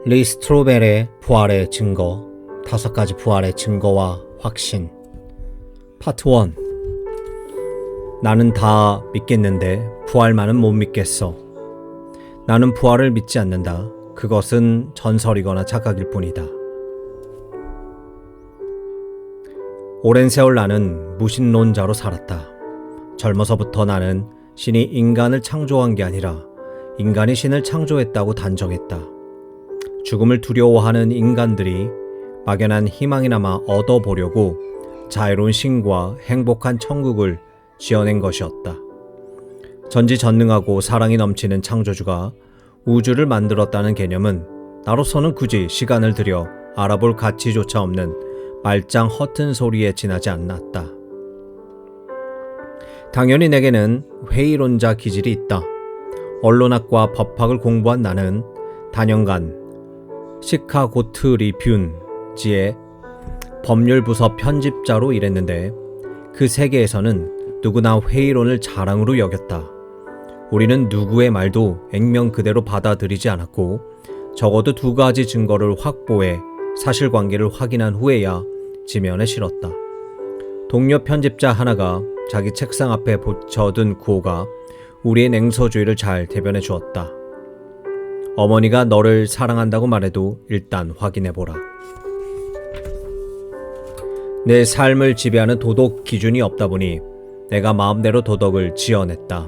리 스트로벨의 부활의 증거, 5가지 부활의 증거와 확신. 파트 1. 나는 다 믿겠는데 부활만은 못 믿겠어. 나는 부활을 믿지 않는다. 그것은 전설이거나 착각일 뿐이다. 오랜 세월 나는 무신론자로 살았다. 젊어서부터 나는 신이 인간을 창조한 게 아니라 인간이 신을 창조했다고 단정했다. 죽음을 두려워하는 인간들이 막연한 희망이나마 얻어보려고 자유로운 신과 행복한 천국을 지어낸 것이었다. 전지전능하고 사랑이 넘치는 창조주가 우주를 만들었다는 개념은 나로서는 굳이 시간을 들여 알아볼 가치조차 없는 말짱 허튼 소리에 지나지 않았다. 당연히 내게는 회의론자 기질이 있다. 언론학과 법학을 공부한 나는 단연간 시카고트 리뷴지의 법률부서 편집자로 일했는데 그 세계에서는 누구나 회의론을 자랑으로 여겼다. 우리는 누구의 말도 액면 그대로 받아들이지 않았고 적어도 2가지 증거를 확보해 사실관계를 확인한 후에야 지면에 실었다. 동료 편집자 하나가 자기 책상 앞에 붙여둔 구호가 우리의 냉소주의를 잘 대변해 주었다. 어머니가 너를 사랑한다고 말해도 일단 확인해보라. 내 삶을 지배하는 도덕 기준이 없다 보니 내가 마음대로 도덕을 지어냈다.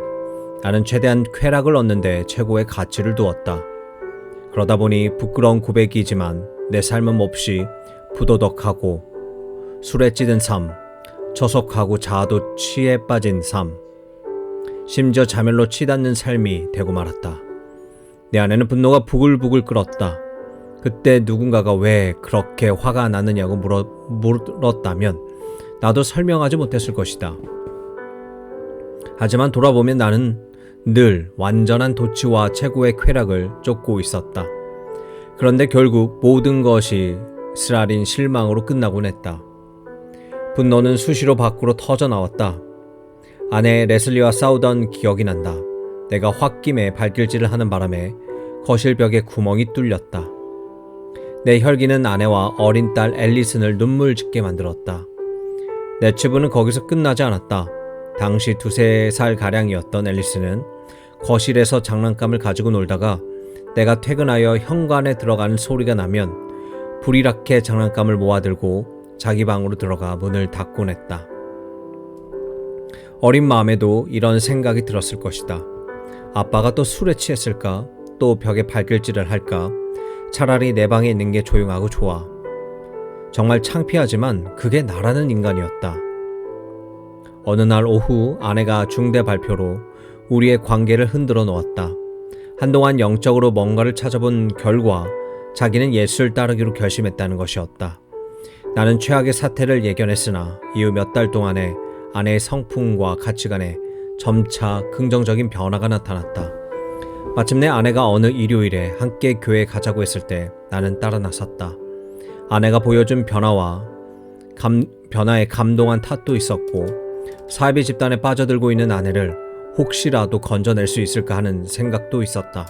나는 최대한 쾌락을 얻는데 최고의 가치를 두었다. 그러다 보니 부끄러운 고백이지만 내 삶은 몹시 부도덕하고 술에 찌든 삶, 저속하고 자아도 취에 빠진 삶, 심지어 자멸로 치닫는 삶이 되고 말았다. 내 안에는 분노가 부글부글 끓었다. 그때 누군가가 왜 그렇게 화가 나느냐고 물었다면 나도 설명하지 못했을 것이다. 하지만 돌아보면 나는 늘 완전한 도취와 최고의 쾌락을 쫓고 있었다. 그런데 결국 모든 것이 쓰라린 실망으로 끝나곤 했다. 분노는 수시로 밖으로 터져나왔다. 아내 레슬리와 싸우던 기억이 난다. 내가 홧김에 발길질을 하는 바람에 거실 벽에 구멍이 뚫렸다. 내 혈기는 아내와 어린 딸 앨리슨을 눈물 짓게 만들었다. 내 치부는 거기서 끝나지 않았다. 당시 2~3살가량이었던 앨리슨은 거실에서 장난감을 가지고 놀다가 내가 퇴근하여 현관에 들어가는 소리가 나면 불이랗게 장난감을 모아들고 자기 방으로 들어가 문을 닫곤 했다. 어린 마음에도 이런 생각이 들었을 것이다. 아빠가 또 술에 취했을까? 또 벽에 발길질을 할까? 차라리 내 방에 있는 게 조용하고 좋아. 정말 창피하지만 그게 나라는 인간이었다. 어느 날 오후 아내가 중대 발표로 우리의 관계를 흔들어 놓았다. 한동안 영적으로 뭔가를 찾아본 결과 자기는 예수를 따르기로 결심했다는 것이었다. 나는 최악의 사태를 예견했으나 이후 몇 달 동안에 아내의 성품과 가치관에 점차 긍정적인 변화가 나타났다. 마침내 아내가 어느 일요일에 함께 교회에 가자고 했을 때 나는 따라 나섰다. 아내가 보여준 변화에 감동한 탓도 있었고 사이비 집단에 빠져들고 있는 아내를 혹시라도 건져낼 수 있을까 하는 생각도 있었다.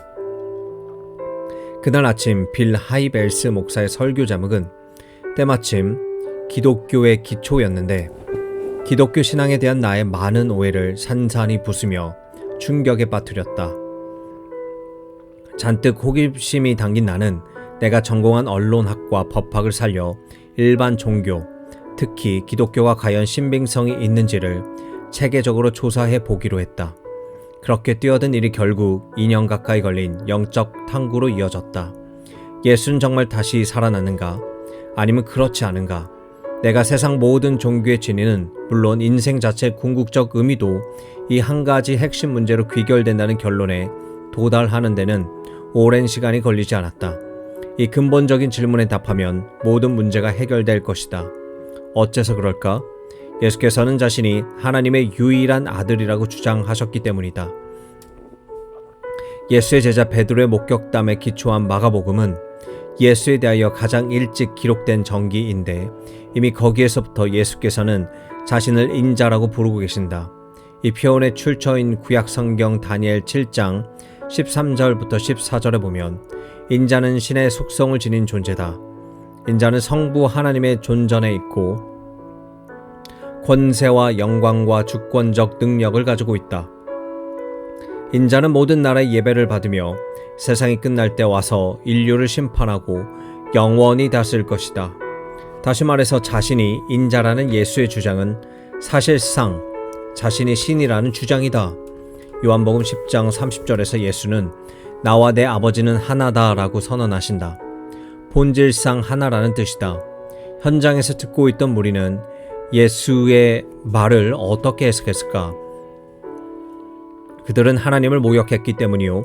그날 아침 빌 하이벨스 목사의 설교 제목은 때마침 기독교의 기초였는데 기독교 신앙에 대한 나의 많은 오해를 산산이 부수며 충격에 빠뜨렸다. 잔뜩 호기심이 담긴 나는 내가 전공한 언론학과 법학을 살려 일반 종교, 특히 기독교가 과연 신빙성이 있는지를 체계적으로 조사해 보기로 했다. 그렇게 뛰어든 일이 결국 2년 가까이 걸린 영적 탐구로 이어졌다. 예수는 정말 다시 살아났는가? 아니면 그렇지 않은가? 내가 세상 모든 종교의 진리는 물론 인생 자체의 궁극적 의미도 이 한 가지 핵심 문제로 귀결된다는 결론에 도달하는 데는 오랜 시간이 걸리지 않았다. 이 근본적인 질문에 답하면 모든 문제가 해결될 것이다. 어째서 그럴까? 예수께서는 자신이 하나님의 유일한 아들이라고 주장하셨기 때문이다. 예수의 제자 베드로의 목격담에 기초한 마가복음은 예수에 대하여 가장 일찍 기록된 전기인데 이미 거기에서부터 예수께서는 자신을 인자라고 부르고 계신다. 이 표현의 출처인 구약성경 다니엘 7장 13절부터 14절에 보면 인자는 신의 속성을 지닌 존재다. 인자는 성부 하나님의 존전에 있고 권세와 영광과 주권적 능력을 가지고 있다. 인자는 모든 나라의 예배를 받으며 세상이 끝날 때 와서 인류를 심판하고 영원히 다스릴 것이다. 다시 말해서 자신이 인자라는 예수의 주장은 사실상 자신이 신이라는 주장이다. 요한복음 10장 30절에서 예수는 나와 내 아버지는 하나다 라고 선언하신다. 본질상 하나라는 뜻이다. 현장에서 듣고 있던 무리는 예수의 말을 어떻게 해석했을까? 그들은 하나님을 모욕했기 때문이요.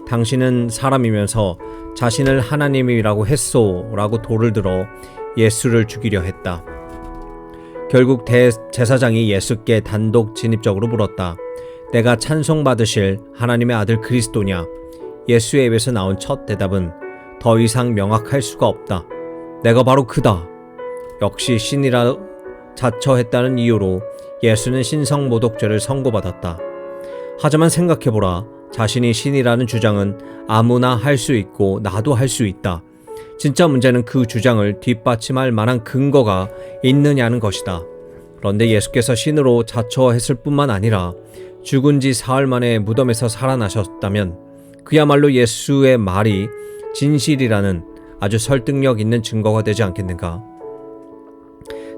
당신은 사람이면서 자신을 하나님이라고 했소 라고 돌을 들어 예수를 죽이려 했다. 결국 대제사장이 예수께 단독 진입적으로 물었다. 내가 찬송받으실 하나님의 아들 그리스도냐? 예수의 입에서 나온 첫 대답은 더 이상 명확할 수가 없다. 내가 바로 그다. 역시 신이라 자처했다는 이유로 예수는 신성모독죄를 선고받았다. 하지만 생각해보라. 자신이 신이라는 주장은 아무나 할 수 있고 나도 할 수 있다. 진짜 문제는 그 주장을 뒷받침할 만한 근거가 있느냐는 것이다. 그런데 예수께서 신으로 자처했을 뿐만 아니라 죽은 지 사흘 만에 무덤에서 살아나셨다면 그야말로 예수의 말이 진실이라는 아주 설득력 있는 증거가 되지 않겠는가?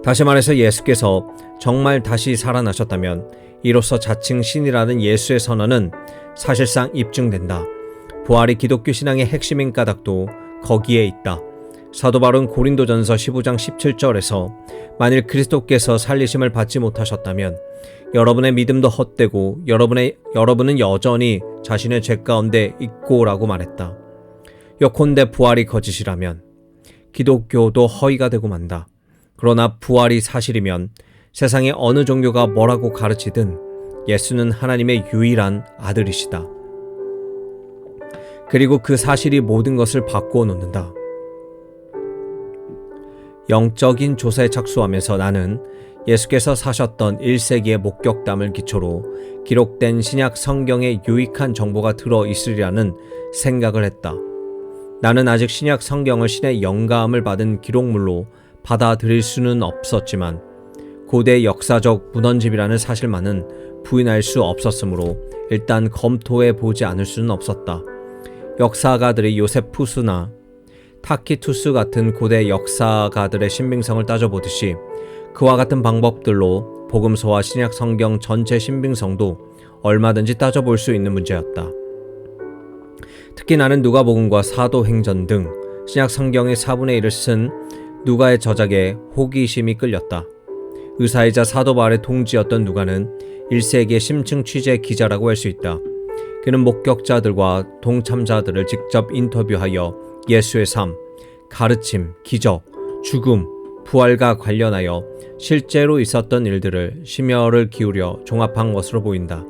다시 말해서 예수께서 정말 다시 살아나셨다면 이로써 자칭 신이라는 예수의 선언은 사실상 입증된다. 부활이 기독교 신앙의 핵심인 까닭도 거기에 있다. 사도 바울은 고린도전서 15장 17절에서 만일 그리스도께서 살리심을 받지 못하셨다면 여러분의 믿음도 헛되고 여러분은 여전히 자신의 죄 가운데 있고 라고 말했다. 요컨대 부활이 거짓이라면 기독교도 허위가 되고 만다. 그러나 부활이 사실이면 세상의 어느 종교가 뭐라고 가르치든 예수는 하나님의 유일한 아들이시다. 그리고 그 사실이 모든 것을 바꾸어 놓는다. 영적인 조사에 착수하면서 나는 예수께서 사셨던 1세기의 목격담을 기초로 기록된 신약 성경에 유익한 정보가 들어있으리라는 생각을 했다. 나는 아직 신약 성경을 신의 영감을 받은 기록물로 받아들일 수는 없었지만 고대 역사적 문헌집이라는 사실만은 부인할 수 없었으므로 일단 검토해 보지 않을 수는 없었다. 역사가들이 요세푸스나 타키투스 같은 고대 역사가들의 신빙성을 따져보듯이 그와 같은 방법들로 복음서와 신약 성경 전체 신빙성도 얼마든지 따져볼 수 있는 문제였다. 특히 나는 누가복음과 사도행전 등 신약 성경의 4분의 1을 쓴 누가의 저작에 호기심이 끌렸다. 의사이자 사도 바울의 동지였던 누가는 1세기의 심층 취재 기자라고 할 수 있다. 그는 목격자들과 동참자들을 직접 인터뷰하여 예수의 삶, 가르침, 기적, 죽음, 부활과 관련하여 실제로 있었던 일들을 심혈을 기울여 종합한 것으로 보인다.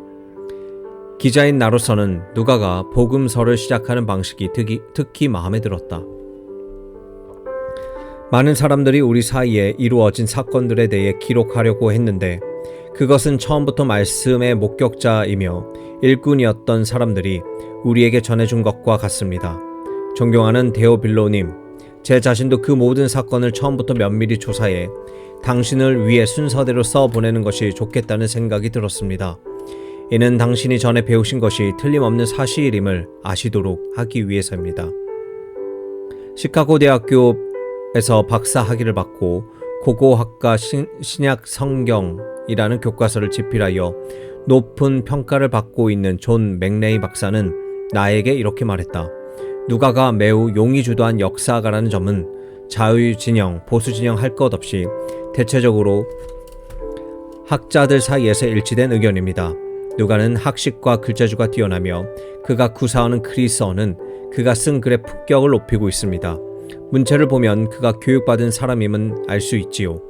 기자인 나로서는 누가가 복음서를 시작하는 방식이 특히 마음에 들었다. 많은 사람들이 우리 사이에 이루어진 사건들에 대해 기록하려고 했는데 그것은 처음부터 말씀의 목격자이며 일꾼이었던 사람들이 우리에게 전해준 것과 같습니다. 존경하는 데오빌로님, 제 자신도 그 모든 사건을 처음부터 면밀히 조사해 당신을 위해 순서대로 써보내는 것이 좋겠다는 생각이 들었습니다. 이는 당신이 전에 배우신 것이 틀림없는 사실임을 아시도록 하기 위해서입니다. 시카고 대학교에서 박사 학위를 받고 고고학과 신약 성경이라는 교과서를 집필하여 높은 평가를 받고 있는 존 맥레이 박사는 나에게 이렇게 말했다. 누가가 매우 용의주도한 역사가라는 점은 자유진영, 보수진영 할 것 없이 대체적으로 학자들 사이에서 일치된 의견입니다. 누가는 학식과 글자주가 뛰어나며 그가 구사하는 그리스어는 그가 쓴 글의 품격을 높이고 있습니다. 문체를 보면 그가 교육받은 사람임은 알 수 있지요.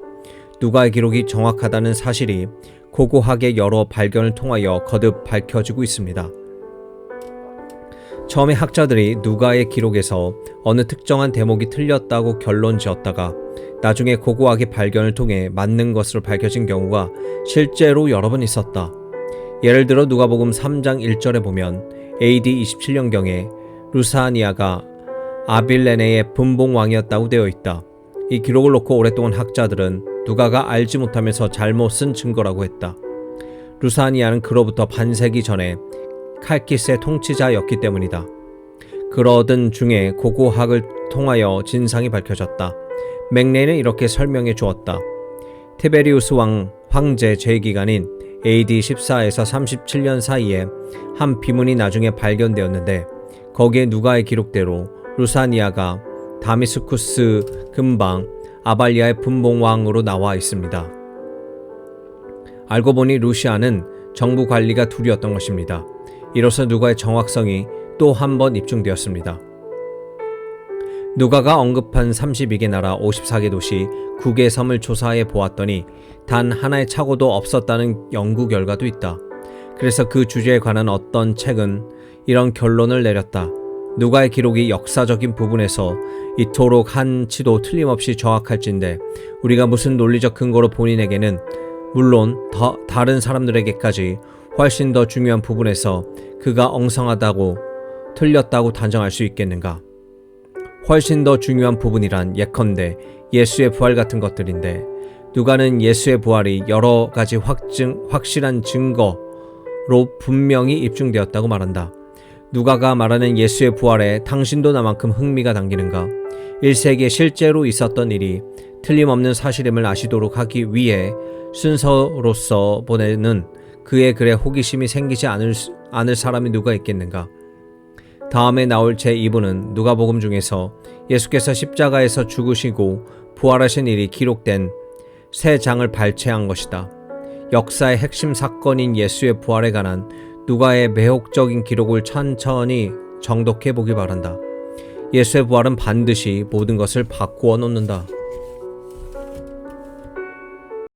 누가의 기록이 정확하다는 사실이 고고학의 여러 발견을 통하여 거듭 밝혀지고 있습니다. 처음에 학자들이 누가의 기록에서 어느 특정한 대목이 틀렸다고 결론 지었다가 나중에 고고학의 발견을 통해 맞는 것으로 밝혀진 경우가 실제로 여러 번 있었다. 예를 들어 누가복음 3장 1절에 보면 AD 27년경에 루사니아가 아빌레네의 분봉왕이었다고 되어 있다. 이 기록을 놓고 오랫동안 학자들은 누가가 알지 못하면서 잘못 쓴 증거라고 했다. 루사니아는 그로부터 반세기 전에 칼키스의 통치자였기 때문이다. 그러던 중에 고고학을 통하여 진상이 밝혀졌다. 맥레이는 이렇게 설명해 주었다. 티베리우스 황제 재기간인 AD 14에서 37년 사이에 한 비문이 나중에 발견되었는데 거기에 누가의 기록대로 루사니아가 다미스쿠스 근방 아발리아의 분봉왕으로 나와 있습니다. 알고 보니 루시아는 정부 관리가 둘이었던 것입니다. 이로써 누가의 정확성이 또 한 번 입증되었습니다. 누가가 언급한 32개 나라 54개 도시 9개 섬을 조사해 보았더니 단 하나의 착오도 없었다는 연구 결과도 있다. 그래서 그 주제에 관한 어떤 책은 이런 결론을 내렸다. 누가의 기록이 역사적인 부분에서 이토록 한치도 틀림없이 정확할진데 우리가 무슨 논리적 근거로 본인에게는 물론 다른 사람들에게까지 훨씬 더 중요한 부분에서 그가 엉성하다고 틀렸다고 단정할 수 있겠는가? 훨씬 더 중요한 부분이란 예컨대 예수의 부활 같은 것들인데 누가는 예수의 부활이 여러 가지 확실한 증거로 분명히 입증되었다고 말한다. 누가가 말하는 예수의 부활에 당신도 나만큼 흥미가 당기는가? 1세기에 실제로 있었던 일이 틀림없는 사실임을 아시도록 하기 위해 순서로서 보내는 그의 글에 호기심이 생기지 않을 사람이 누가 있겠는가? 다음에 나올 제2부는 누가복음 중에서 예수께서 십자가에서 죽으시고 부활하신 일이 기록된 세 장을 발췌한 것이다. 역사의 핵심 사건인 예수의 부활에 관한 누가의 매혹적인 기록을 천천히 정독해 보기 바란다. 예수의 부활은 반드시 모든 것을 바꾸어 놓는다.